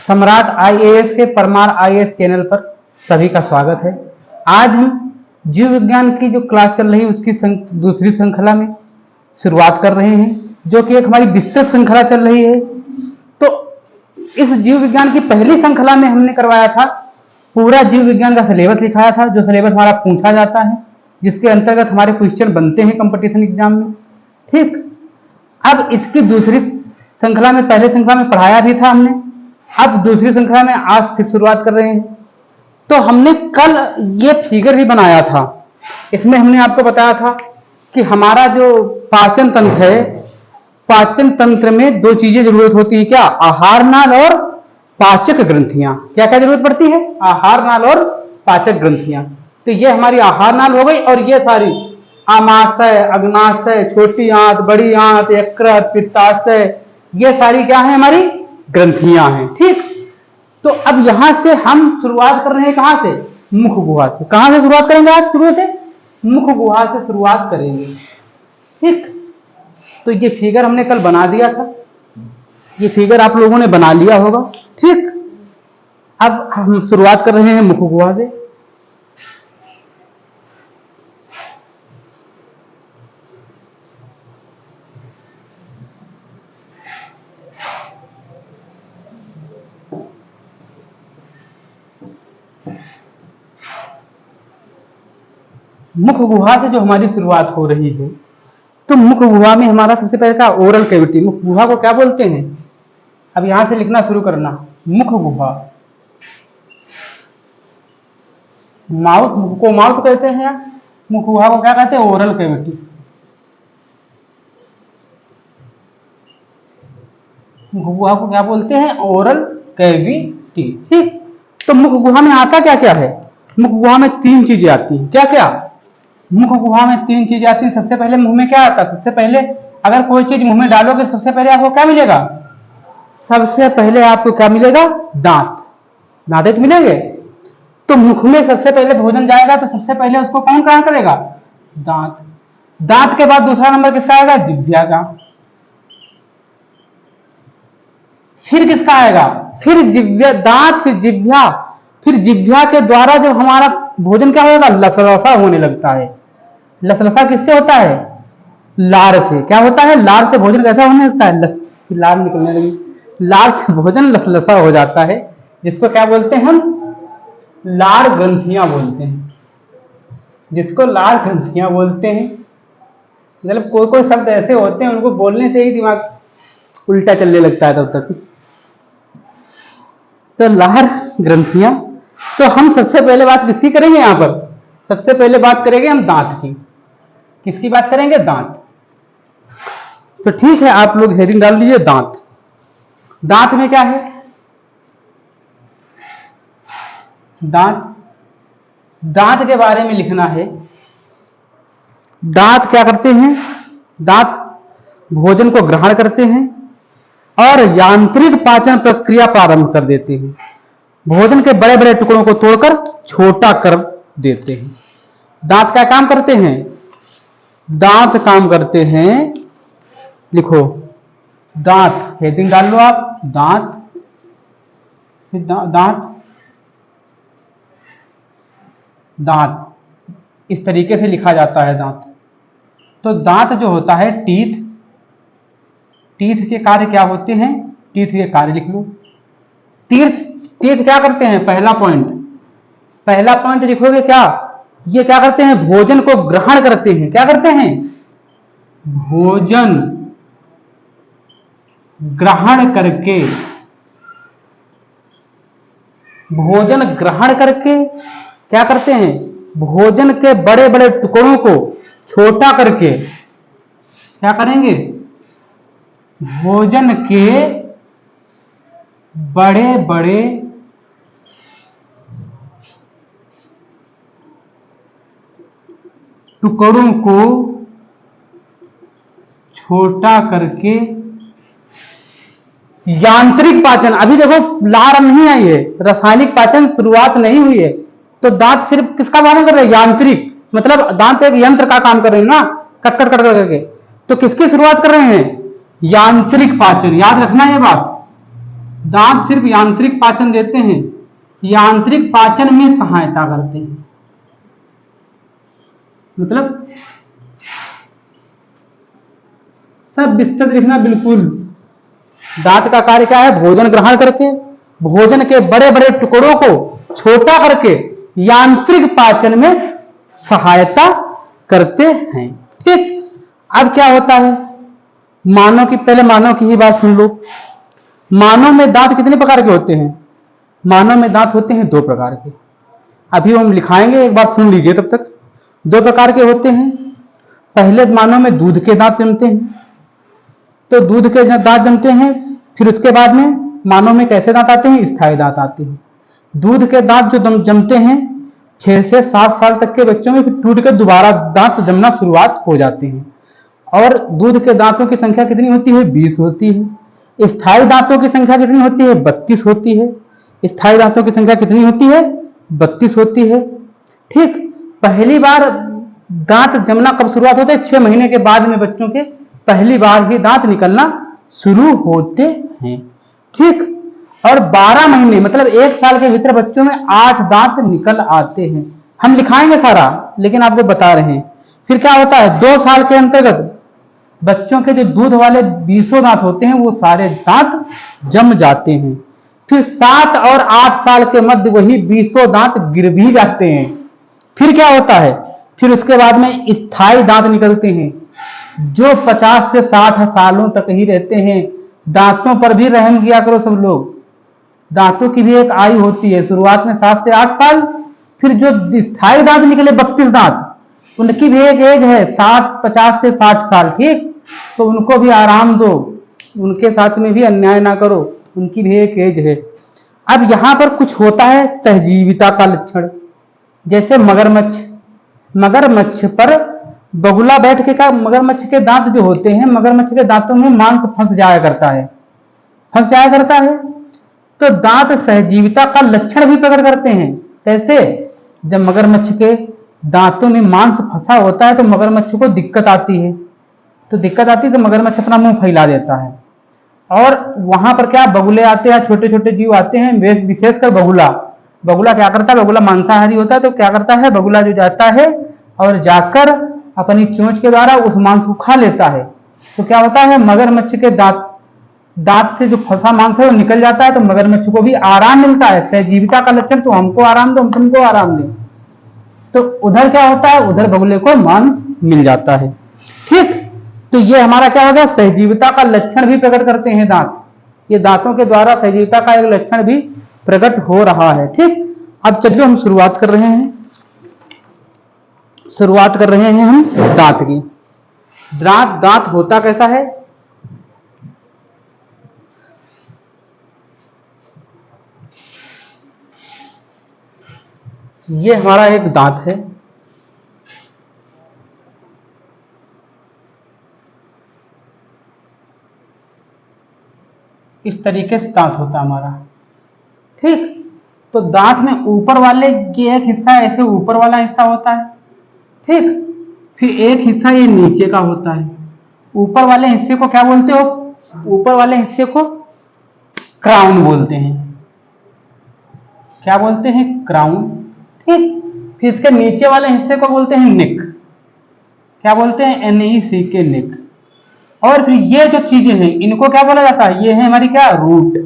सम्राट आईएएस के Parmar IAS channel पर सभी का स्वागत है। आज हम जीव विज्ञान की जो क्लास चल रही है उसकी दूसरी श्रृंखला में शुरुआत कर रहे हैं, जो कि एक हमारी विस्तृत श्रृंखला चल रही है। तो इस जीव विज्ञान की पहली श्रृंखला में हमने करवाया था, पूरा जीव विज्ञान का सिलेबस लिखाया था, जो सिलेबस हमारा पूछा जाता है, जिसके अंतर्गत हमारे क्वेश्चन बनते हैं कंपटीशन एग्जाम में। ठीक, अब इसकी दूसरी श्रृंखला में, पहले श्रृंखला में पढ़ाया भी था हमने, अब दूसरी श्रृंखला में आज फिर शुरुआत कर रहे हैं। तो हमने कल ये फिगर भी बनाया था, इसमें हमने आपको बताया था कि हमारा जो पाचन तंत्र है, पाचन तंत्र में दो चीजें जरूरत होती है, क्या? आहार नाल और पाचक ग्रंथियां। क्या क्या जरूरत पड़ती है? आहार नाल और पाचक ग्रंथियां। तो ये हमारी आहार नाल हो गई, और ये सारी आमाशय, अग्नाशय, छोटी आंत, बड़ी आंत, यकृत, पित्ताशय, ये सारी क्या है? हमारी ग्रंथियां हैं। ठीक, तो अब यहां से हम शुरुआत कर रहे हैं, कहां से? मुख गुहा से। कहां से शुरुआत करेंगे? आज शुरू से मुख गुहा से शुरुआत करेंगे। ठीक, तो ये फिगर हमने कल बना दिया था, ये फिगर आप लोगों ने बना लिया होगा। ठीक, अब हम शुरुआत कर रहे हैं मुख गुहा से। मुख गुहा से जो हमारी शुरुआत हो रही है, तो मुख गुहा में हमारा सबसे पहले का ओरल कैविटी। मुख गुहा को क्या बोलते हैं? अब यहां से लिखना शुरू करना, मुख गुहा। माउथ को माउथ कहते हैं, मुख गुहा को क्या कहते हैं? Oral cavity. मुख गुहा को क्या बोलते हैं? Oral cavity. ठीक, तो मुख गुहा में आता क्या क्या है? मुख गुहा में तीन चीजें आती हैं। क्या क्या? मुख गुहा में तीन चीजें आती हैं। सबसे पहले मुंह में क्या आता है? सबसे पहले अगर कोई चीज मुंह में डालोगे, सबसे पहले आपको क्या मिलेगा? सबसे पहले आपको क्या मिलेगा? दांत। दांत मिलेंगे। तो मुख में सबसे पहले भोजन जाएगा, तो सबसे पहले उसको कौन ग्रहण करेगा? दांत। दांत के बाद दूसरा नंबर किसका आएगा? जिह्वा का। फिर किसका आएगा? फिर जिह्वा, दांत, फिर जिह्वा। फिर जिह्वा के द्वारा जो हमारा भोजन क्या होगा? लसलसा होने लगता है। लसलसा किससे होता है? लार से। क्या होता है? लार से भोजन कैसा होने लगता है? लार निकलने लगी। लार से भोजन लसलसा हो जाता है, जिसको क्या बोलते हैं हम? लार ग्रंथियां बोलते हैं, जिसको लार ग्रंथियां बोलते हैं। मतलब कोई कोई शब्द ऐसे होते हैं, उनको बोलने से ही दिमाग उल्टा चलने लगता है तब तक। तो लार ग्रंथियां। तो हम सबसे पहले बात किसकी करेंगे? यहां पर सबसे पहले बात करेंगे हम दांत की। किसकी बात करेंगे? दांत। तो ठीक है, आप लोग हेडिंग डाल दीजिए दांत। दांत में क्या है? दांत, दांत के बारे में लिखना है। दांत क्या करते हैं? दांत भोजन को ग्रहण करते हैं और यांत्रिक पाचन प्रक्रिया प्रारंभ कर देते हैं। भोजन के बड़े बड़े टुकड़ों को तोड़कर छोटा कर देते हैं। दांत क्या काम करते हैं? दांत काम करते हैं, लिखो दांत, हेडिंग डाल लो आप, दांत, फिर दांत, दांत, इस तरीके से लिखा जाता है दांत। तो दांत जो होता है, टीथ, टीथ के कार्य क्या होते हैं? टीथ के कार्य लिख लो। टीथ क्या करते हैं? पहला पॉइंट, पहला पॉइंट लिखोगे क्या? ये क्या करते हैं? भोजन को ग्रहण करते हैं। क्या करते हैं? भोजन ग्रहण करके, भोजन ग्रहण करके क्या करते हैं? भोजन के बड़े बड़े टुकड़ों को छोटा करके क्या करेंगे? भोजन के बड़े बड़े टुकड़ों को छोटा करके यांत्रिक पाचन। अभी देखो लार नहीं आई है, रासायनिक पाचन शुरुआत नहीं हुई है, तो दांत सिर्फ किसका पालन कर रहे हैं? यांत्रिक। मतलब दांत एक यंत्र का काम कर रहे हैं ना, कट कट कट करके। तो किसकी शुरुआत कर रहे हैं? यांत्रिक पाचन, याद रखना ये बात, दांत सिर्फ यांत्रिक पाचन देते हैं, यांत्रिक पाचन में सहायता करते हैं। मतलब सब विस्तृत लिखना बिल्कुल। दांत का कार्य क्या है? भोजन ग्रहण करके भोजन के बड़े बड़े टुकड़ों को छोटा करके यांत्रिक पाचन में सहायता करते हैं। ठीक, अब क्या होता है, मानव की, पहले मानव की ही बात सुन लो। मानव में दांत कितने प्रकार के होते हैं? मानव में दांत होते हैं 2 प्रकार के। अभी हम लिखाएंगे, एक बार सुन लीजिए तब तक। 2 प्रकार के होते हैं। पहले मानव में दूध के दांत जमते हैं, तो दूध के दांत जमते हैं। फिर उसके बाद में मानव में कैसे दांत आते हैं? स्थायी दांत आते हैं। दूध के दांत जो जमते हैं 6 से 7 साल तक के बच्चों में, फिर टूट कर दोबारा दांत जमना शुरुआत हो जाते हैं। और दूध के दांतों की संख्या कितनी होती है? 20 होती है। स्थायी दांतों की संख्या कितनी होती है? 32 होती है। स्थायी दांतों की संख्या कितनी होती है? 32 होती है। ठीक, पहली बार दांत जमना कब शुरुआत होता है? 6 महीने के बाद में बच्चों के पहली बार ही दांत निकलना शुरू होते हैं। ठीक, और 12 महीने मतलब 1 साल के भीतर बच्चों में 8 दांत निकल आते हैं। हम लिखाएंगे सारा, लेकिन आपको बता रहे हैं। फिर क्या होता है, 2 साल के अंतर्गत बच्चों के जो दूध वाले 20 दांत होते हैं वो सारे दांत जम जाते हैं। फिर 7 और 8 साल के मध्य वही 20 दांत गिर भी जाते हैं। फिर क्या होता है, फिर उसके बाद में स्थायी दांत निकलते हैं जो 50 से 60 सालों तक ही रहते हैं। दांतों पर भी रहम किया करो सब लोग। दांतों की भी एक आयु होती है, शुरुआत में 7 से 8 साल। फिर जो स्थायी दांत निकले 32 दांत, उनकी भी एक एज है 50 से 60 साल। ठीक, तो उनको भी आराम दो, उनके साथ में भी अन्याय ना करो, उनकी भी एक एज है। अब यहां पर कुछ होता है सहजीविता का लक्षण, जैसे मगरमच्छ। मगरमच्छ पर बगुला बैठ के, का मगरमच्छ के दांत जो होते हैं, मगरमच्छ के दांतों में मांस फंस जाया करता है, फंस जाया करता है। तो दांत सहजीविता का लक्षण भी प्रकट करते हैं। कैसे? जब मगरमच्छ के दांतों में मांस फंसा होता है तो मगरमच्छ को दिक्कत आती है, तो दिक्कत आती है तो मगरमच्छ अपना मुंह फैला देता है। और वहां पर क्या, बगुले आते हैं, छोटे छोटे जीव आते हैं, विशेषकर बगुला। बगुला क्या करता है, बगुला मांसाहारी होता है, तो क्या करता है, बगुला जो जाता है और जाकर अपनी चोंच के द्वारा उस मांस को खा लेता है। तो क्या होता है, मगरमच्छ के दांत से जो फंसा मांस है वो निकल जाता है, तो मगरमच्छ को भी आराम मिलता है। सहजीविता का लक्षण, तो हमको आराम दो, हम तुमको आराम दें। तो उधर क्या होता है, उधर बगुले को मांस मिल जाता है। ठीक, तो ये हमारा क्या हो गया, सहजीविता का लक्षण भी प्रकट करते हैं दांत। ये दांतों के द्वारा सहजीविता का एक लक्षण भी प्रकट हो रहा है। ठीक, अब चलिए हम शुरुआत कर रहे हैं हम दांत की। दांत होता कैसा है, ये हमारा एक दांत है। इस तरीके से दांत होता है हमारा। ठीक, तो दांत में ऊपर वाले की एक हिस्सा ऐसे ऊपर वाला हिस्सा होता है। ठीक, फिर एक हिस्सा ये नीचे का होता है। ऊपर वाले हिस्से को क्या बोलते हो, ऊपर वाले हिस्से को क्राउन बोलते हैं। क्या बोलते हैं, क्राउन। ठीक, फिर इसके नीचे वाले हिस्से को बोलते हैं नेक। क्या बोलते हैं, NECK, नेक। और फिर ये जो चीजें हैं इनको क्या बोला जाता है, ये है हमारी क्या, रूट।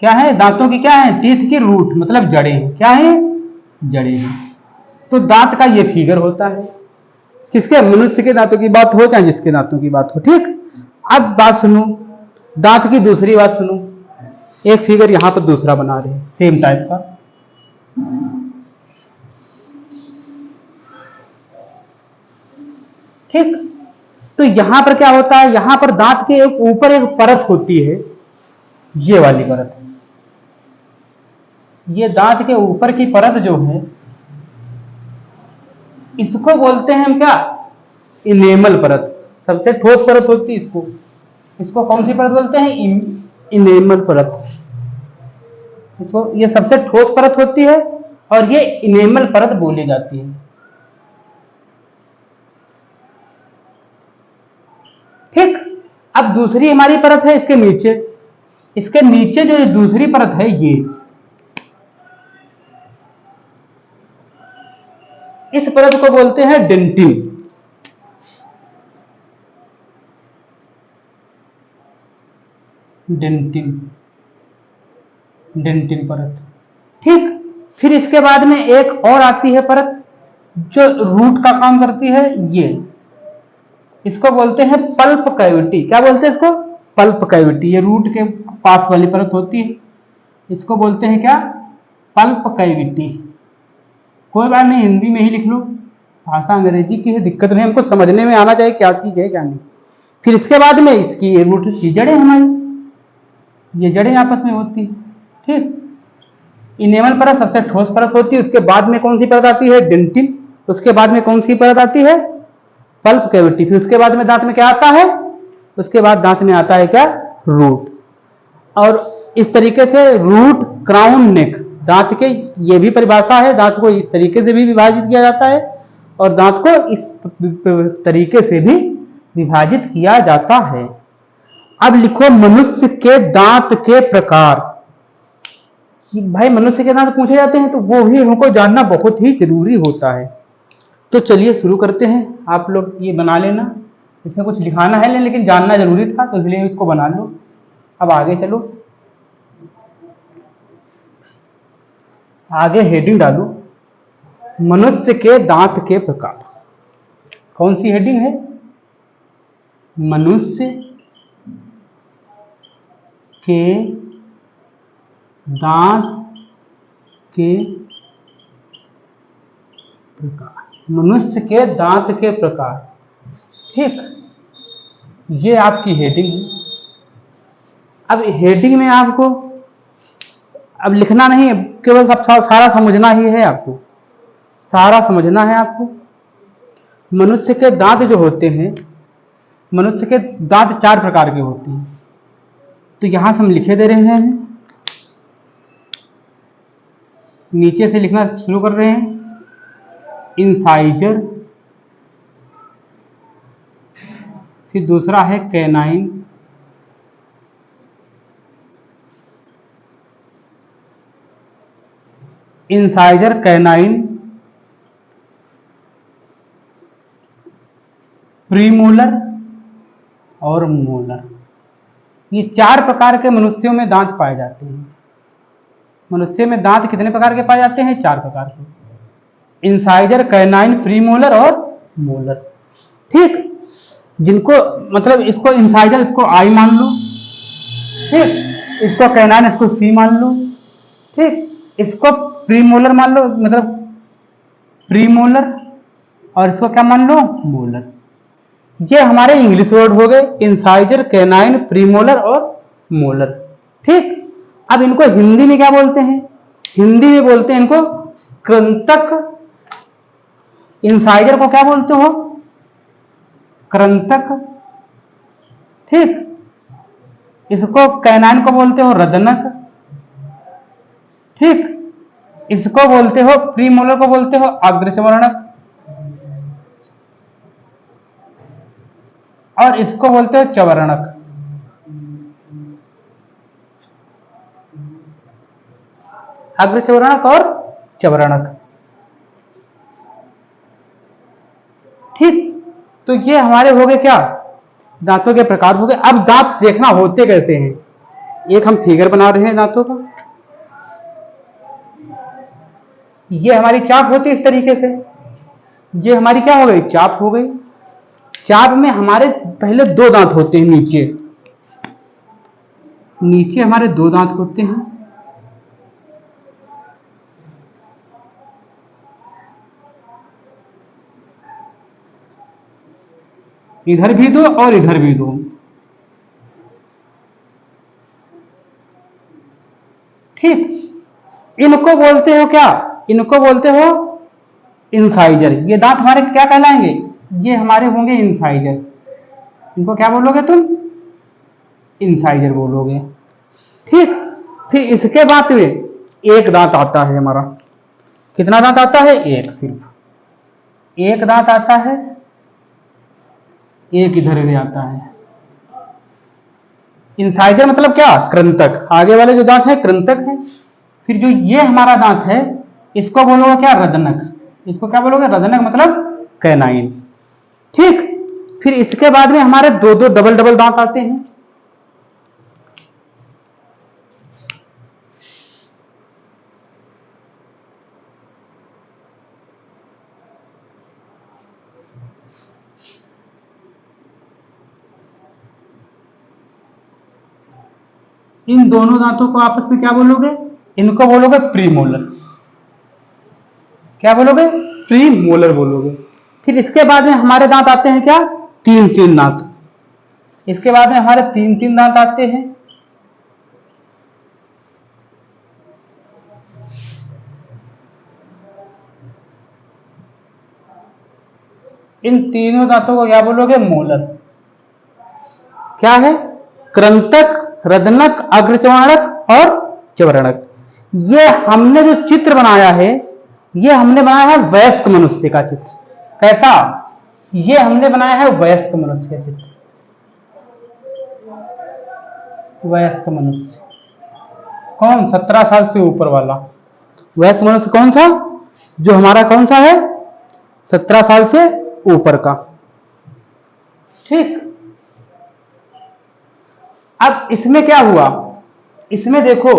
क्या है, दांतों की क्या है, टीथ की रूट, मतलब जड़ें। क्या है, जड़ें हैं। तो दांत का ये फिगर होता है। किसके, मनुष्य के दांतों की बात हो चाहे जिसके दांतों की बात हो। ठीक, अब बात सुनो, दांत की दूसरी बात सुनो। एक फिगर यहां पर दूसरा बना रहे हैं सेम टाइप का। ठीक, तो यहां पर क्या होता है, यहां पर दांत के ऊपर एक परत होती है, ये वाली परत। ये दांत के ऊपर की परत जो है इसको बोलते हैं हम क्या, इनेमल परत। सबसे ठोस परत होती है इसको कौन सी परत बोलते हैं, इनेमल परत। इसको, ये सबसे ठोस परत होती है और ये इनेमल परत बोली जाती है। ठीक, अब दूसरी हमारी परत है इसके नीचे, इसके नीचे जो दूसरी परत है ये, इस परत को बोलते हैं डेंटिन। डेंटिन, डेंटिन परत। ठीक, फिर इसके बाद में एक और आती है परत जो रूट का काम करती है, ये इसको बोलते हैं पल्प कैविटी। क्या बोलते हैं इसको? Pulp cavity. ये रूट के पास वाली परत होती है, इसको बोलते हैं क्या? Pulp cavity. कोई बात नहीं, हिंदी में ही लिख लो, भाषा अंग्रेजी की है, दिक्कत नहीं, हमको समझने में आना चाहिए क्या चीज है क्या नहीं। फिर इसके बाद में इसकी ये रूट की जड़ें, हमारी ये जड़ें आपस में होती है। ठीक, इनेमल परत सबसे ठोस परत होती है, उसके बाद में कौन सी परत आती है? डेंटिन। उसके बाद में कौन सी परत आती है? Pulp cavity. फिर उसके बाद में दांत में क्या आता है? उसके बाद दांत में आता है क्या? रूट। और इस तरीके से रूट, क्राउन, नेक, दांत के ये भी परिभाषा है। दांत को इस तरीके से भी विभाजित किया जाता है और दांत को इस तरीके से भी विभाजित किया जाता है। अब लिखो मनुष्य के दांत के प्रकार। भाई मनुष्य के दांत पूछे जाते हैं तो वो भी हमको जानना बहुत ही जरूरी होता है। तो चलिए शुरू करते हैं। आप लोग ये बना लेना, इसमें कुछ लिखाना है लेकिन जानना जरूरी था तो इसलिए इसको बना लो। अब आगे चलो, आगे हेडिंग डालो, मनुष्य के दांत के प्रकार। कौन सी हेडिंग है? मनुष्य के दांत के प्रकार। मनुष्य के दांत के प्रकार। ठीक, ये आपकी हेडिंग है। अब हेडिंग में आपको अब लिखना नहीं, केवल सब सारा समझना ही है, आपको सारा समझना है आपको। मनुष्य के दांत जो होते हैं, मनुष्य के दांत 4 प्रकार के होते हैं, तो यहां से हम लिखे दे रहे हैं, नीचे से लिखना शुरू कर रहे हैं। इंसाइजर, फिर दूसरा है कैनाइन, इंसाइजर, कैनाइन, प्रीमोलर और मोलर। ये 4 प्रकार के मनुष्यों में दांत पाए जाते हैं। मनुष्य में दांत कितने प्रकार के पाए जाते हैं? 4 प्रकार के, इंसाइजर, कैनाइन, प्रीमोलर और मोलर। ठीक, जिनको मतलब इसको इंसाइजर इसको आई मान लो, ठीक, इसको कैनाइन इसको सी मान लो, ठीक, इसको प्रीमोलर मान लो, मतलब प्रीमोलर, और इसको क्या मान लो? मोलर। ये हमारे इंग्लिश वर्ड हो गए, इंसाइजर, कैनाइन, प्रीमोलर और मोलर। ठीक, अब इनको हिंदी में क्या बोलते हैं? हिंदी में बोलते हैं इनको कृंतक। इंसाइजर को क्या बोलते हो? कृंतक। ठीक, इसको कैनाइन को बोलते हो रदनक। ठीक, इसको बोलते हो प्रीमोलर को बोलते हो अग्रचवर्णक, और इसको बोलते हो चवर्णक। अग्रचवर्णक और चवर्णक। ठीक, तो ये हमारे हो गए क्या? दांतों के प्रकार हो गए। अब दांत देखना होते कैसे हैं, एक हम फिगर बना रहे हैं दांतों का। ये हमारी चाप होती है इस तरीके से, ये हमारी क्या हो गई? चाप हो गई। चाप में हमारे पहले 2 दांत होते हैं, नीचे नीचे हमारे 2 दांत होते हैं। इधर भी 2 और इधर भी 2। ठीक, इनको बोलते हो क्या? इनको बोलते हो इंसाइजर। ये दांत हमारे क्या कहलाएंगे? ये हमारे होंगे इंसाइजर। इनको क्या बोलोगे तुम? इंसाइजर बोलोगे। ठीक, फिर इसके बाद में एक दांत आता है हमारा। कितना दांत आता है? एक, सिर्फ एक दांत आता है, एक इधर भी आता है। इंसाइजर मतलब क्या, कृंतक, आगे वाले जो दांत है कृंतक है। फिर जो ये हमारा दांत है इसको बोलोगे क्या, रदनक। इसको क्या बोलोगे, रदनक मतलब कैनाइन। ठीक, फिर इसके बाद में हमारे दो दो डबल डबल दांत आते हैं। इन दोनों दांतों को आपस में क्या बोलोगे, इनको बोलोगे प्रीमोलर। क्या बोलोगे, प्रीमोलर बोलोगे। फिर इसके बाद में हमारे दांत आते हैं क्या, तीन तीन दांत। इसके बाद में हमारे तीन तीन दांत आते हैं। इन तीनों दांतों को क्या बोलोगे, मोलर। क्या है, कृंतक, रदनक, अग्रचर्वणक और चवर्णक। ये हमने जो चित्र बनाया है, ये हमने बनाया है वयस्क मनुष्य का चित्र। कैसा, ये हमने बनाया है वयस्क मनुष्य का चित्र। वयस्क मनुष्य कौन, 17 साल से ऊपर वाला वयस्क मनुष्य कौन सा, जो हमारा कौन सा है, 17 साल से ऊपर का। ठीक, अब इसमें क्या हुआ, इसमें देखो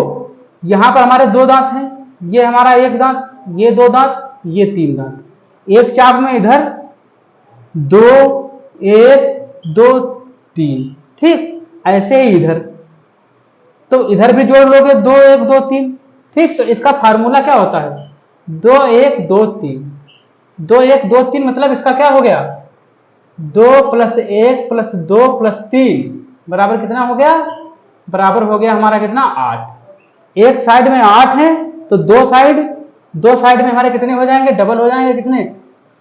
यहां पर हमारे दो दांत हैं, ये हमारा एक दांत, ये दो दांत, ये तीन दांत। एक चाप में इधर दो, एक दो तीन। ठीक, ऐसे ही इधर, तो इधर भी जोड़ लोगे, दो एक दो तीन। ठीक, तो इसका फार्मूला क्या होता है, दो एक दो तीन। दो एक दो तीन मतलब इसका क्या हो गया, दो प्लस एक प्लस दो प्लस तीन बराबर कितना हो गया, बराबर हो गया हमारा कितना, 8। एक साइड में 8 है तो दो साइड में हमारे कितने हो जाएंगे, डबल हो जाएंगे, कितने,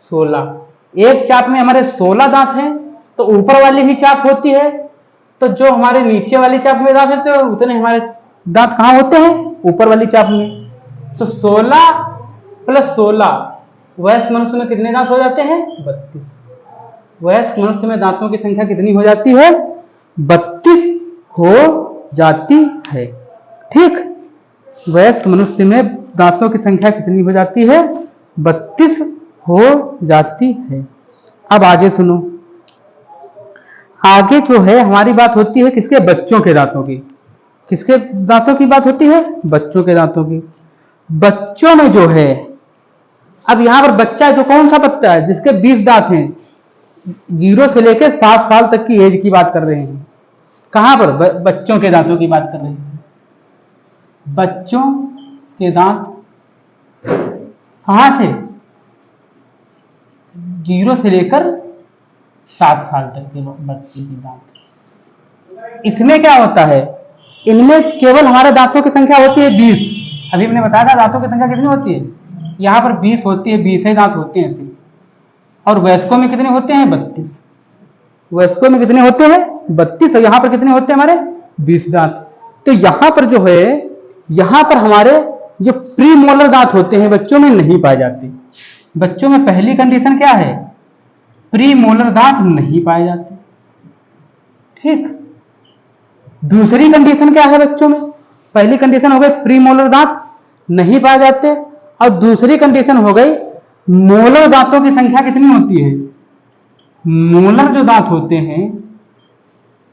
16। एक चाप में हमारे 16 दांत हैं, तो ऊपर वाली भी चाप होती है, तो जो हमारे नीचे वाली चाप में दांत होते हैं उतने हमारे दांत कहां होते हैं, ऊपर वाली चाप में। तो 16 प्लस 16, वयस्क मनुष्य में कितने दांत हो जाते हैं, 32। वयस्क मनुष्य में दांतों की संख्या कितनी हो जाती है, 32 हो जाती है। ठीक, वयस्क मनुष्य में दांतों की संख्या कितनी हो जाती है, 32 हो जाती है। अब आगे सुनो, आगे जो है हमारी बात होती है किसके, बच्चों के दांतों की। किसके दांतों की बात होती है, बच्चों के दांतों की। बच्चों में जो है, अब यहां पर बच्चा जो कौन सा बच्चा है, जिसके 20 दांत हैं, 0 से लेकर 7 साल तक की एज की बात कर रहे हैं। कहां पर, बच्चों के दांतों की बात कर रहे हैं। बच्चों के दांत कहां से, 0 से लेकर 7 साल तक के बच्चे के दांत। इसमें क्या होता है, इनमें केवल हमारे दांतों की संख्या होती है 20। अभी हमने बताया था दांतों की संख्या कितनी होती है, यहां पर 20 होती है, 20 ही दांत होते हैं सिर्फ। और वयस्कों में कितने होते हैं, 32। वयस्कों में कितने होते हैं, 32। और यहां पर कितने होते हैं हमारे, 20 दांत। तो यहां पर जो है, यहां पर हमारे जो प्रीमोलर दांत होते हैं बच्चों में नहीं पाए जाते। बच्चों में पहली कंडीशन क्या है, प्रीमोलर दांत नहीं पाए जाते। ठीक, दूसरी कंडीशन क्या है बच्चों में, पहली कंडीशन हो गई प्रीमोलर दांत नहीं पाए जाते, और दूसरी कंडीशन हो गई मोलर दांतों की संख्या कितनी होती है। मोलर जो दांत होते हैं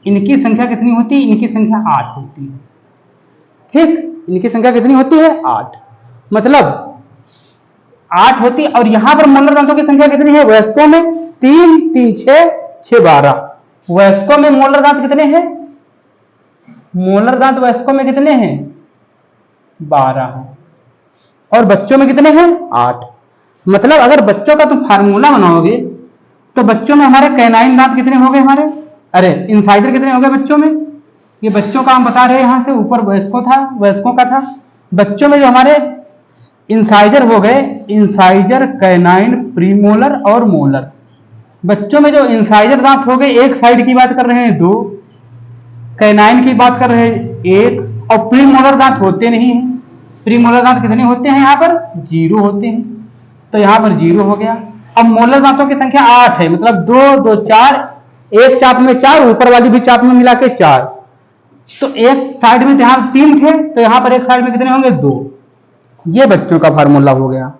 इनकी संख्या कितनी होती है, इनकी संख्या 8 होती है। ठीक, इनकी संख्या कितनी होती है, 8, मतलब 8 होती है। और यहां पर मोलर दांतों की संख्या कितनी है, वयस्कों में 3 3 6 6 12। वयस्कों में मोलर दांत कितने हैं, मोलर दांत वयस्कों में कितने हैं, 12 हैं। और बच्चों में कितने हैं, 8। मतलब अगर बच्चों का तुम फार्मूला बनाओगे तो बच्चों में हमारे कैनाइन दांत कितने हो गए हमारे, अरे इंसाइजर कितने हो गए बच्चों में। ये बच्चों का हम बता रहे हैं, यहां से ऊपर वयस्कों का था। बच्चों में जो हमारे इंसाइजर हो गए, इंसाइजर, कैनाइन, प्रीमोलर और मोलर। बच्चों में जो इंसाइजर दांत हो गए, एक साइड की बात कर रहे हैं 2, कैनाइन की बात कर रहे हैं 1, और प्रीमोलर दांत होते नहीं है। प्रीमोलर दांत कितने होते हैं, यहां पर 0 होते हैं, तो यहां पर 0 हो गया। अब मोलर दांतों की संख्या 8 है, मतलब 2 2 4, एक चाप में 4, ऊपर वाली भी चाप में मिला के 4। तो एक साइड में यहाँ 3 थे, तो यहाँ पर एक साइड में कितने होंगे? 2। ये बच्चों का फार्मूला हो गया।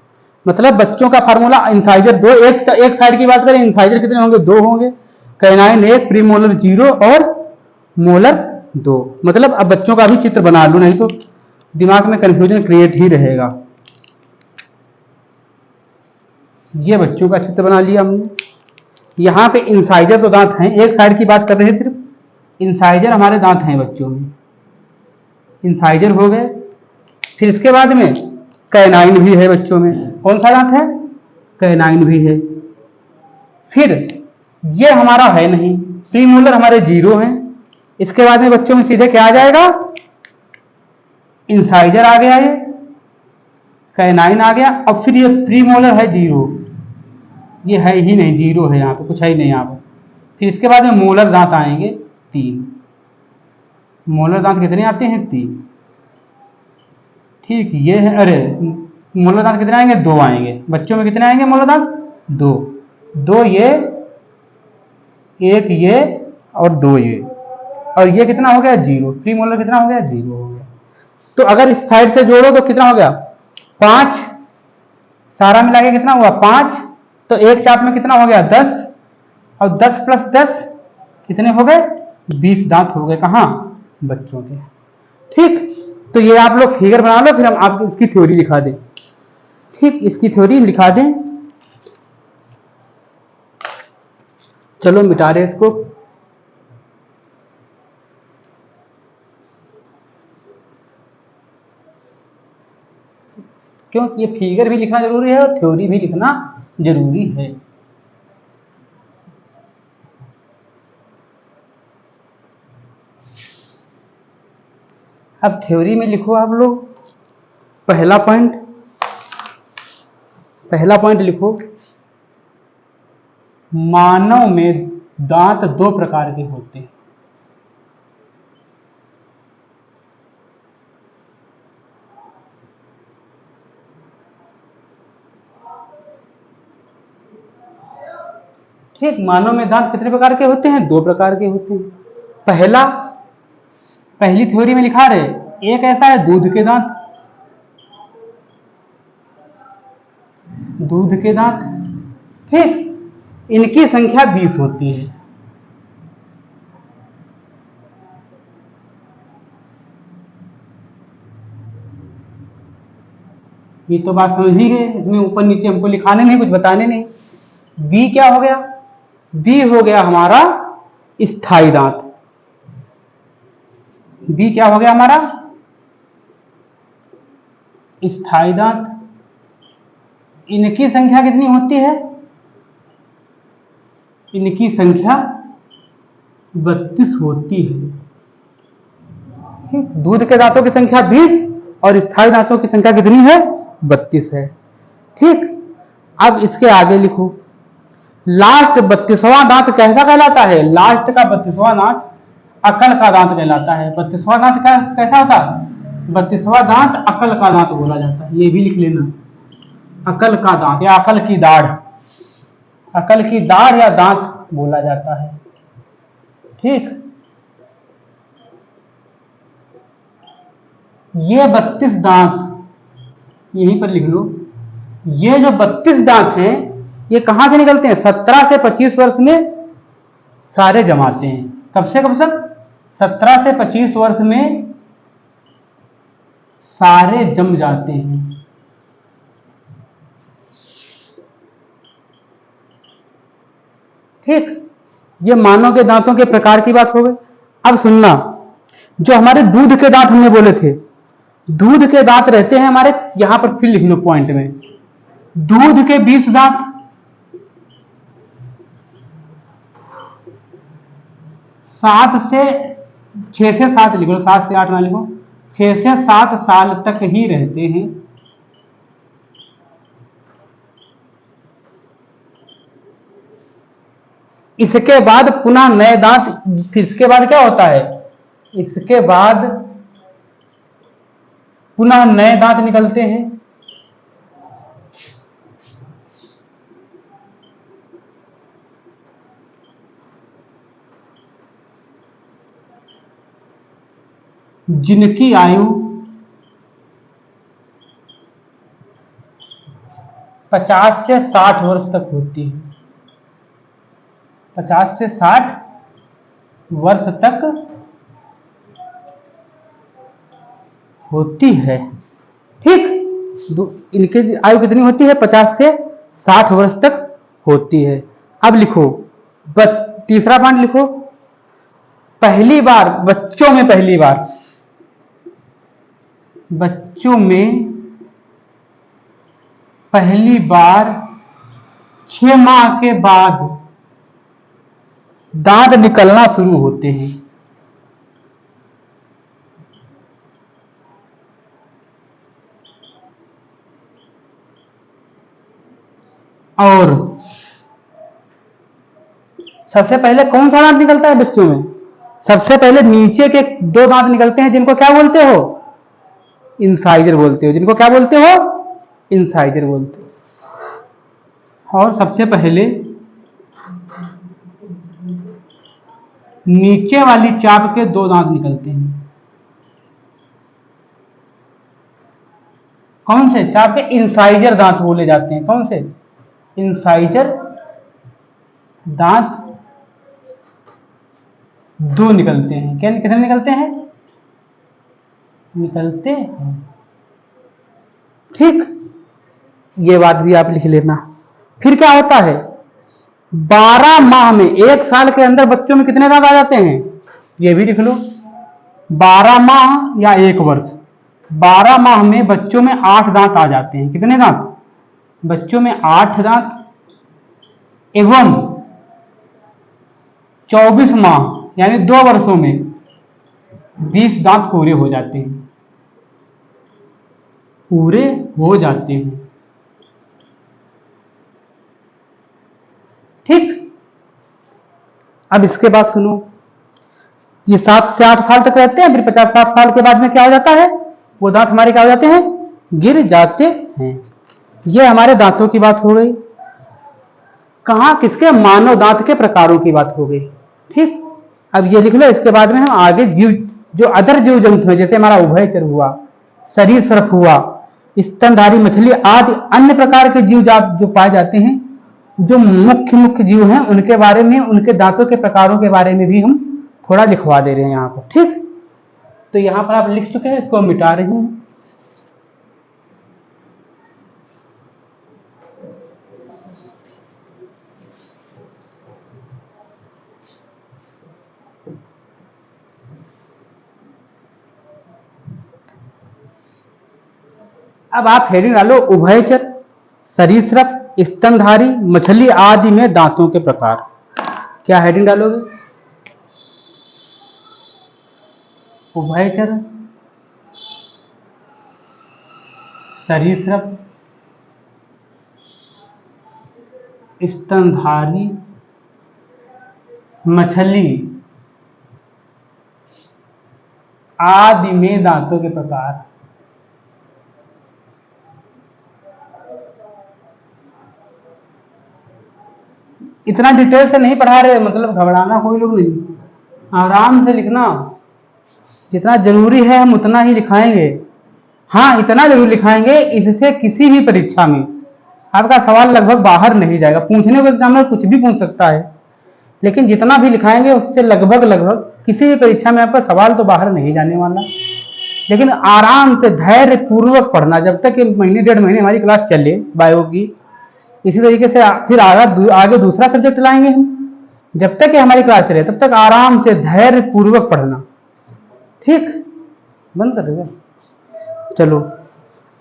मतलब बच्चों का फार्मूला इंसाइजर 2, एक साइड की बात करें, इंसाइजर कितने होंगे? 2 होंगे। कैनाइन 1, प्रीमोलर 0 और मोलर 2। मतलब अब बच्चों का भी चित्र बना लूं, नहीं तो दिमाग में कंफ्यूजन क्रिएट ही रहेगा। ये बच्चों का चित्र बना लिया हमने। यहाँ पे इंसाइजर तो दांत हैं, एक साइड की बात कर रहे हैं सिर्फ, इंसाइजर हमारे दांत हैं बच्चों में, इंसाइजर हो गए। फिर इसके बाद में कैनाइन भी है बच्चों में। कौन सा दांत है? कैनाइन भी है। फिर ये हमारा है नहीं, प्रीमोलर हमारे 0 हैं। इसके बाद में बच्चों में सीधे क्या आ जाएगा? इंसाइजर आ गया, ये कैनाइन आ गया। अब फिर ये प्रीमोलर है 0, ये है ही नहीं, 0 है, यहाँ पे कुछ है ही नहीं यहाँ पे। फिर इसके बाद में मोलर दांत आएंगे 3। मोलर दांत कितने आते हैं? 3। ठीक, ये है। अरे मोलर दांत कितने आएंगे? 2 आएंगे बच्चों में। कितने आएंगे मोलर दांत? 2। 2 ये, 1 ये और 2 ये, और ये कितना हो गया? 0। प्रीमोलर कितना हो गया? 0 हो गया। तो अगर इस साइड से जोड़ो तो कितना हो गया? 5। सारा मिला के कितना हुआ? 5। तो एक चाप में कितना हो गया? 10, और 10 प्लस 10 कितने हो गए? 20 दांत हो गए। कहाँ? बच्चों के। ठीक, तो ये आप लोग फिगर बना लो, फिर हम आपको इसकी थ्योरी लिखा दें। ठीक, इसकी थ्योरी लिखा दें। चलो मिटा रहे इसको। क्योंकि ये फिगर भी लिखना जरूरी है और थ्योरी भी लिखना जरूरी है। अब थ्योरी में लिखो आप लोग। पहला पॉइंट लिखो, मानव में दांत 2 प्रकार के होते हैं। ठीक, मानव में दांत कितने प्रकार के होते हैं? 2 प्रकार के होते हैं। पहली थ्योरी में लिखा रहे, एक ऐसा है दूध के दांत, दूध के दांत। ठीक, इनकी संख्या 20 होती है। ये तो बात समझ ही गए, इसमें ऊपर नीचे हमको लिखाने नहीं, कुछ बताने नहीं। बी क्या हो गया? बी हो गया हमारा स्थायी दांत। बी क्या हो गया हमारा? स्थायी दांत। इनकी संख्या कितनी होती है? इनकी संख्या 32 होती है। ठीक, दूध के दांतों की संख्या 20 और स्थायी दांतों की संख्या कितनी है? 32 है। ठीक, अब इसके आगे लिखो, लास्ट 32वां दांत कैसा कहलाता है? लास्ट का 32वां दांत अकल का दांत कहलाता है। 32वां दांत कैसा होता है? 32वां दांत अकल का दांत बोला जाता है। ये भी लिख लेना, अकल का दांत या अकल की दाढ़, अकल की दाढ़ या दांत बोला जाता है। ठीक, ये 32 दांत यहीं पर लिख लो। ये जो 32 दांत हैं, ये कहां से निकलते हैं? 17 से 25 वर्ष में सारे जमाते हैं। कब से कब तक? 17 से 25 वर्ष में सारे जम जाते हैं। ठीक, ये मानव के दांतों के प्रकार की बात हो गई। अब सुनना, जो हमारे दूध के दांत हमने बोले थे, दूध के दांत रहते हैं हमारे, यहां पर फिर लिख लो पॉइंट में, दूध के 20 दांत, 7 से 6 से 7 लिखो, 7 से 8 ना लिखो, 6 से 7 साल तक ही रहते हैं। इसके बाद पुनः नए दांत, फिर इसके बाद क्या होता है? इसके बाद पुनः नए दांत निकलते हैं। जिनकी आयु 50 से 60 वर्ष तक होती है, 50 से 60 वर्ष तक होती है। ठीक, इनकी आयु कितनी होती है? 50 से 60 वर्ष तक होती है। अब लिखो, तीसरा पॉइंट लिखो, पहली बार बच्चों में, पहली बार 6 माह के बाद दांत निकलना शुरू होते हैं। और सबसे पहले कौन सा दांत निकलता है बच्चों में? सबसे पहले नीचे के 2 दांत निकलते हैं, जिनको क्या बोलते हो? इंसाइजर बोलते हो। जिनको क्या बोलते हो? इंसाइजर बोलते हो। और सबसे पहले नीचे वाली चाप के 2 दांत निकलते हैं। कौन से? चाप के इंसाइजर दांत बोले जाते हैं। कौन से? इंसाइजर दांत 2 निकलते हैं। क्या कितने निकलते हैं? निकलते हैं। ठीक, ये बात भी आप लिख लेना। फिर क्या होता है? 12 माह में, 1 साल के अंदर बच्चों में कितने दांत आ जाते हैं? ये भी लिख लो। 12 माह या 1 वर्ष, 12 माह में बच्चों में 8 दांत आ जाते हैं। कितने दांत? बच्चों में 8 दांत। एवं 24 माह यानी 2 वर्षों में 20 दांत पूरे हो जाते हैं। पूरे हो जाते हैं। ठीक, अब इसके बाद सुनो, ये 7 से 8 साल तक रहते हैं, फिर 50-60 साल के बाद में क्या हो जाता है? वो दांत हमारे क्या हो जाते हैं? गिर जाते हैं। ये हमारे दांतों की बात हो गई। कहां? किसके? मानव दांत के प्रकारों की बात हो गई। ठीक, अब ये लिख लो। इसके बाद में हम आगे जीव, जो अदर जीव जंतु है, जैसे हमारा उभयचर हुआ, सरीसृप हुआ, स्तनधारी मछली आदि अन्य प्रकार के जीव जो पाए जाते हैं, जो मुख्य जीव हैं, उनके बारे में, उनके दांतों के प्रकारों के बारे में भी हम थोड़ा लिखवा दे रहे हैं यहाँ पर। ठीक, तो यहाँ पर आप लिख चुके हैं, इसको हम मिटा रहे हैं। अब आप हेडिंग डालो, उभयचर, सरीसृप, स्तनधारी मछली आदि में दांतों के प्रकार। क्या हेडिंग डालोगे? उभयचर, सरीसृप, स्तनधारी मछली आदि में दांतों के प्रकार। इतना डिटेल से नहीं पढ़ा रहे, मतलब घबराना कोई लोग नहीं, आराम से लिखना। जितना जरूरी है हम उतना ही लिखाएंगे। हाँ, इतना जरूर लिखाएंगे, इससे किसी भी परीक्षा में आपका सवाल लगभग बाहर नहीं जाएगा। पूछने को एग्जामिनर कुछ भी पूछ सकता है, लेकिन जितना भी लिखाएंगे उससे लगभग किसी भी परीक्षा में आपका सवाल तो बाहर नहीं जाने वाला। लेकिन आराम से धैर्य पूर्वक पढ़ना, जब तक 1-1.5 महीने हमारी क्लास चले बायो की। इसी तरीके से फिर आगे दूसरा सब्जेक्ट लाएंगे हम। जब तक ये हमारी क्लास चले तब तक आराम से धैर्य पूर्वक पढ़ना। ठीक, बंद कर देगा। चलो,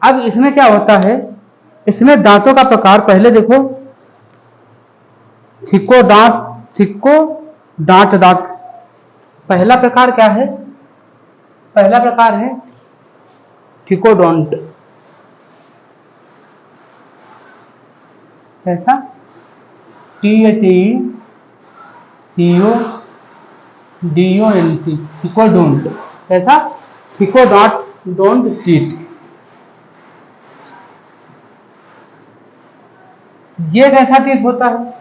अब इसमें क्या होता है? इसमें दांतों का प्रकार पहले देखो। थिको दांत दांत। पहला प्रकार क्या है? पहला प्रकार है थिकोडोंट। कैसा? THECODONT, थिकोडोंट। कैसा? थिकोडोंट टीथ। ये कैसा टीथ होता है?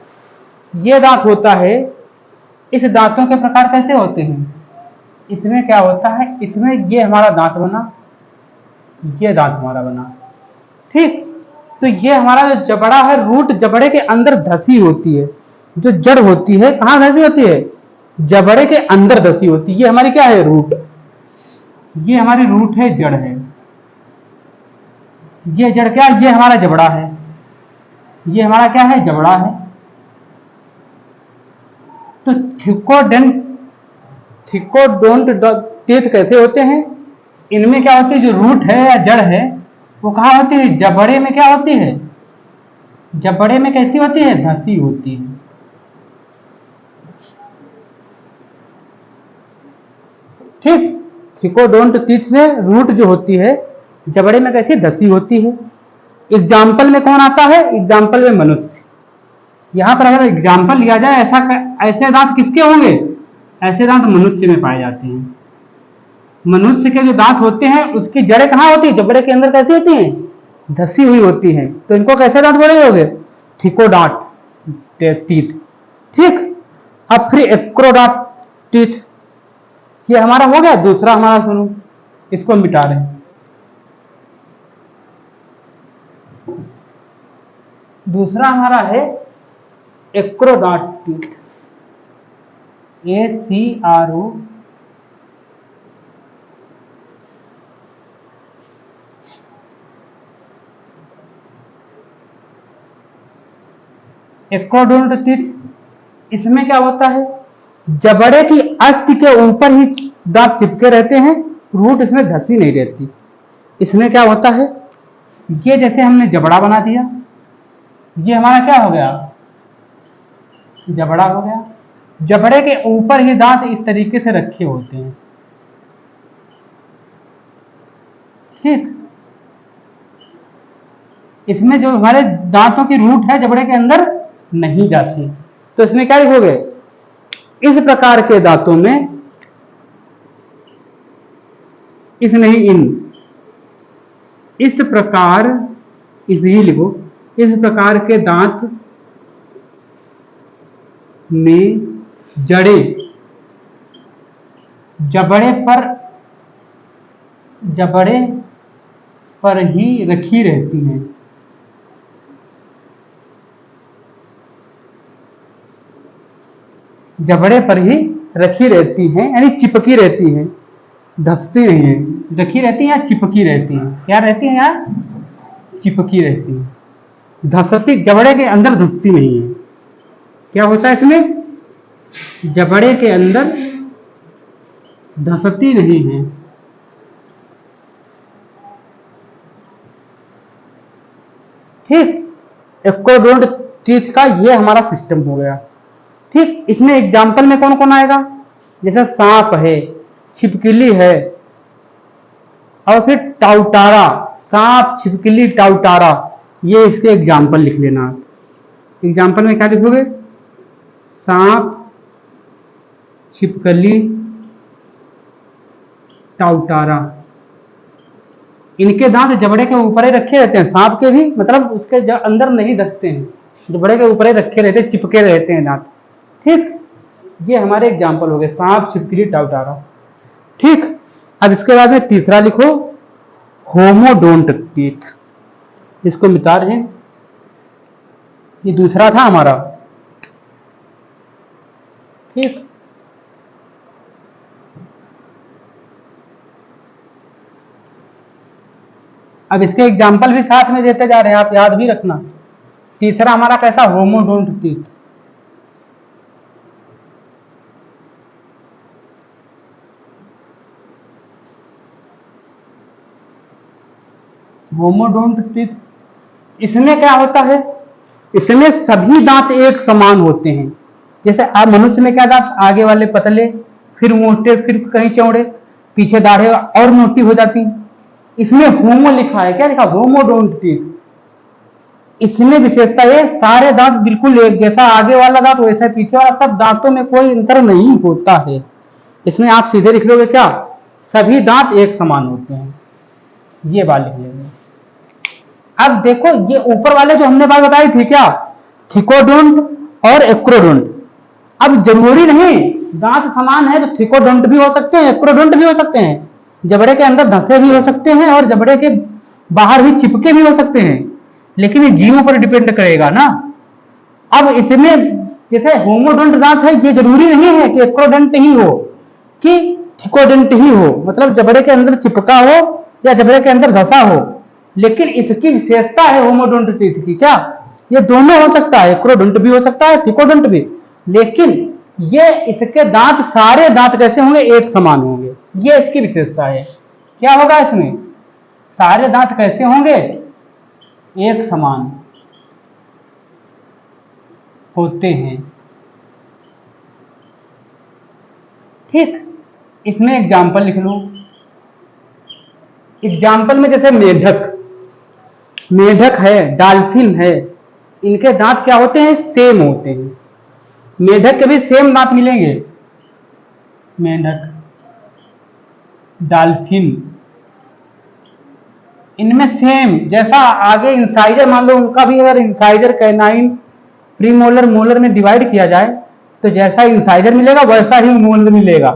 ये दांत होता है। इस दांतों के प्रकार कैसे होते हैं? इसमें क्या होता है, इसमें ये हमारा दांत बना, ये दांत हमारा बना, ठीक। तो ये हमारा जो जबड़ा है, रूट जबड़े के अंदर धसी होती है, जो जड़ होती है कहाँ धसी होती है, जबड़े के अंदर धसी होती है। ये हमारी क्या है, रूट, ये हमारी रूट है, जड़ है। ये जड़ क्या, ये हमारा जबड़ा है, ये हमारा क्या है, जबड़ा है। तो थिकोडोंट टीथ कैसे होते हैं, इनमें क्या होती है, जो रूट है या जड़ है वो कहाँ होती है, जबड़े में क्या होती है, जबड़े में कैसी होती है, धसी होती है। ठीक, थिकोडोंट टीथ में रूट जो होती है जबड़े में कैसी धसी होती है। एग्जाम्पल में कौन आता है, एग्जाम्पल में मनुष्य। यहां पर अगर एग्जाम्पल लिया जाए, ऐसे दांत किसके होंगे, ऐसे दांत मनुष्य में पाए जाते हैं। मनुष्य के जो दांत होते हैं उसकी जड़ें कहाँ होती है, जबड़े के अंदर कैसी होती हैं, धसी हुई होती हैं। तो इनको कैसे दांत बोले होंगे, थिकोडोंट टीथ। ठीक, अब फिर एक्रोडोंट टीथ, ये हमारा हो गया। दूसरा हमारा सुनो, इसको हम मिटा रहे हैं। दूसरा हमारा है acrodont teeth, ACRO, acrodont teeth. इसमें क्या होता है, जबड़े की अस्थि के ऊपर ही दांत चिपके रहते हैं, रूट इसमें धसी नहीं रहती। इसमें क्या होता है, ये जैसे हमने जबड़ा बना दिया, ये हमारा क्या हो गया, जबड़ा हो गया। जबड़े के ऊपर ही दांत इस तरीके से रखे होते हैं। ठीक, इसमें जो हमारे दांतों की रूट है जबड़े के अंदर नहीं जाती। तो इसमें क्या लिखोगे, इस प्रकार के दांतों में, इस नहीं इन, इस प्रकार, इसी लिखो, इस प्रकार के दांत में जड़े जबड़े पर ही रखी रहती हैं। जबड़े पर ही रखी रहती हैं, यानी चिपकी रहती हैं, धसती नहीं है। रखी रहती है या चिपकी रहती है, क्या रहती है यार, चिपकी रहती है। धसती, जबड़े के अंदर धसती नहीं है। क्या होता है इसमें, जबड़े के अंदर धसती नहीं है। ठीक, एक्रोडोंट टीथ का ये हमारा सिस्टम हो गया। ठीक, इसमें एग्जाम्पल में कौन कौन आएगा, जैसे सांप है, छिपकली है, और फिर टाउटारा, सांप, छिपकली, टाउटारा, ये इसके एग्जाम्पल लिख लेना। एग्जाम्पल में क्या लिखोगे, सांप, छिपकली, टाउटारा। इनके दांत जबड़े के ऊपर ही रखे रहते हैं, सांप के भी, मतलब उसके अंदर नहीं धसते हैं, जबड़े के ऊपर ही रखे रहते हैं, चिपके रहते हैं दांत। ठीक, ये हमारे एग्जाम्पल हो गए, सांप, छिपकली, टाउटारा। ठीक, अब इसके बाद में तीसरा लिखो, होमोडोंट टीथ। इसको मिटा रहे हैं, ये दूसरा था हमारा। ठीक, अब इसके एग्जाम्पल भी साथ में देते जा रहे हैं, आप याद भी रखना। तीसरा हमारा कैसा, होमोडोंट टीथ। होमोडोंट टीथ, इसमें क्या होता है, इसमें सभी दांत एक समान होते हैं। जैसे आप मनुष्य में क्या दांत, आगे वाले पतले, फिर मोटे, फिर कहीं चौड़े, पीछे दाढ़े और मोटी हो जाती हैं। इसमें होमो लिखा है, क्या लिखा, होमोडोंट टीथ। इसमें विशेषता है, सारे दांत बिल्कुल एक जैसा, आगे वाला दांत वैसा, पीछे वाला, सब दांतों में कोई अंतर नहीं होता है। इसमें आप सीधे लिख लोगे क्या, सभी दांत एक समान होते हैं, ये बात लिख लेंगे। अब देखो, ये ऊपर वाले जो हमने बात बताई थी क्या, थिकोडोंट और एक्रोडोंट। अब जरूरी नहीं दांत समान है तो थिकोडोंट भी हो सकते हैं, एक्रोडोंट भी हो सकते हैं, जबड़े के अंदर धंसे भी हो सकते हैं और जबड़े के बाहर भी चिपके भी हो सकते हैं, लेकिन ये जीवों पर डिपेंड करेगा ना। अब इसमें जैसे होमोडोंट दांत है, ये जरूरी नहीं है कि एक्रोडोंट ही हो कि थिकोडोंट ही हो, मतलब जबड़े के अंदर चिपका हो या जबड़े के अंदर धंसा हो, लेकिन इसकी विशेषता है होमोडोंट टीथ की, क्या ये दोनों हो सकता है, एक्रोडोंट भी हो सकता है, थिकोडोंट भी, लेकिन ये इसके दांत सारे दांत कैसे होंगे, एक समान होंगे, ये इसकी विशेषता है। क्या होगा इसमें, सारे दांत कैसे होंगे, एक समान होते हैं। ठीक, इसमें एग्जाम्पल लिख लो। एग्जाम्पल में जैसे मेढक, मेढक है, डॉल्फिन है, इनके दांत क्या होते हैं, सेम होते हैं। मेढक के भी सेम दांत मिलेंगे, मेढक, डॉल्फिन, इनमें सेम, जैसा आगे इंसाइजर, मान लो उनका भी अगर इंसाइजर कैनाइन प्रीमोलर मोलर में डिवाइड किया जाए तो जैसा इंसाइजर मिलेगा वैसा ही मोलर मिलेगा,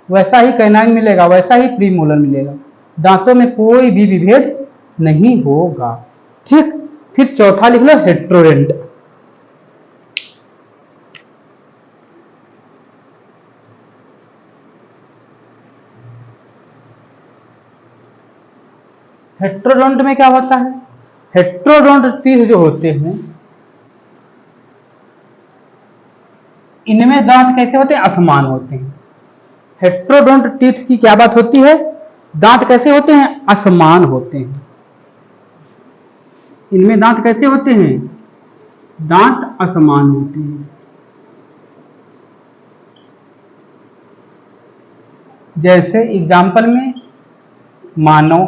वैसा ही कैनाइन मिलेगा, वैसा ही प्रीमोलर मिलेगा, दांतों में कोई भी विभेद नहीं होगा। ठीक, फिर चौथा लिख लो, हेट्रोडेंट। हेट्रोडोंट में क्या होता है, हेट्रोडोंट टीथ जो होते हैं इनमें दांत कैसे होते हैं, असमान होते हैं। हेट्रोडोंट टीथ की क्या बात होती है, दांत कैसे होते हैं, असमान होते हैं। इनमें दांत कैसे होते हैं, दांत असमान होते हैं। जैसे एग्जाम्पल में मानव,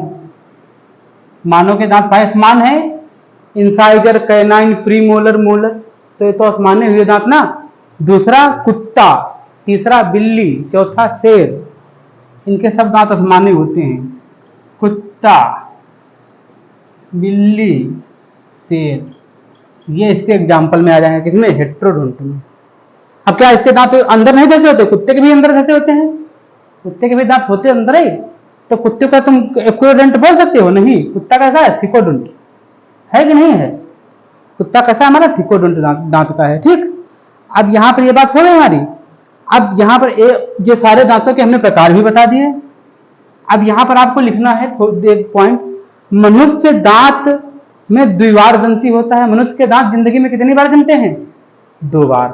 मानव के दांत भाई समान है, इंसाइजर कैनाइन प्रीमोलर मोलर, तो ये तो असमान्य हुए दांत ना। दूसरा कुत्ता, तीसरा बिल्ली, चौथा शेर, इनके सब दांत असमान्य होते हैं। कुत्ता, बिल्ली, शेर, ये इसके एग्जाम्पल में आ जाएंगे, किसमें, हेट्रोडोंट में। अब क्या इसके दांत अंदर नहीं धसे होते, कुत्ते के भी अंदर धसे होते हैं, कुत्ते के भी दांत होते अंदर ही, तो कुत्ते का तुम एक्रोडोंट बोल सकते हो, नहीं, कुत्ता कैसा है, थिकोडोंट है कि नहीं है, कुत्ता कैसा है हमारा, थिकोडोंट दांत का है। ठीक, अब यहां पर ये बात हो गई हमारी। अब यहां पर ये सारे दांतों के हमने प्रकार भी बता दिए। अब यहां पर आपको लिखना है एक पॉइंट, मनुष्य दांत में द्विवार दंती होता है। मनुष्य के दांत जिंदगी में कितनी बार जमते हैं, 2 बार।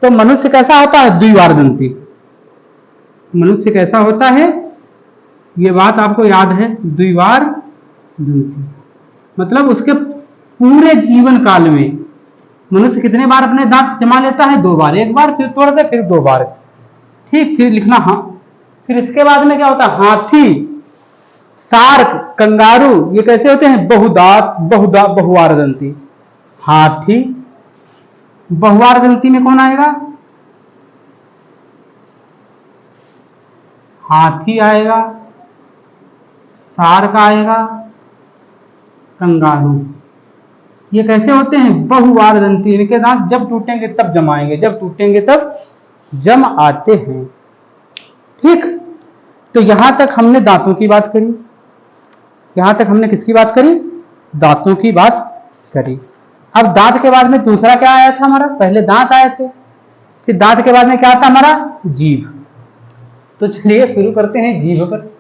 तो मनुष्य कैसा होता है, द्विवार दंती, मनुष्य कैसा होता है, ये बात आपको याद है, द्विवार दंती, मतलब उसके पूरे जीवन काल में मनुष्य कितने बार अपने दांत जमा लेता है, 2 बार, एक बार फिर तोड़ दे फिर 2 बार। ठीक, फिर लिखना, हाँ, फिर इसके बाद में क्या होता है, हाथी, शार्क, कंगारू, ये कैसे होते हैं, बहुदांत, बहुवार दंती। हाथी, बहुवार दंती में कौन आएगा, हाथी आएगा, शार्क आएगा, कंगारू, ये कैसे होते हैं, बहुवार दंती, इनके दांत जब टूटेंगे तब जमाएंगे, जब टूटेंगे तब जम आते हैं। ठीक, तो यहां तक हमने दांतों की बात करी, यहां तक हमने किसकी बात करी, दांतों की बात करी। अब दांत के बाद में दूसरा क्या आया था हमारा, पहले दांत आए थे, फिर दांत के बाद में क्या आता हमारा, जीभ। तो चलिए शुरू करते हैं जीभ पर।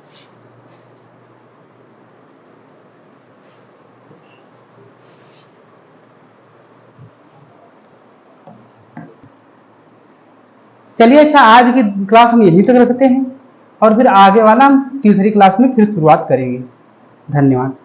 चलिए, अच्छा, आज की क्लास हम यहीं तक रखते हैं और फिर आगे वाला हम तीसरी क्लास में फिर शुरुआत करेंगे। धन्यवाद।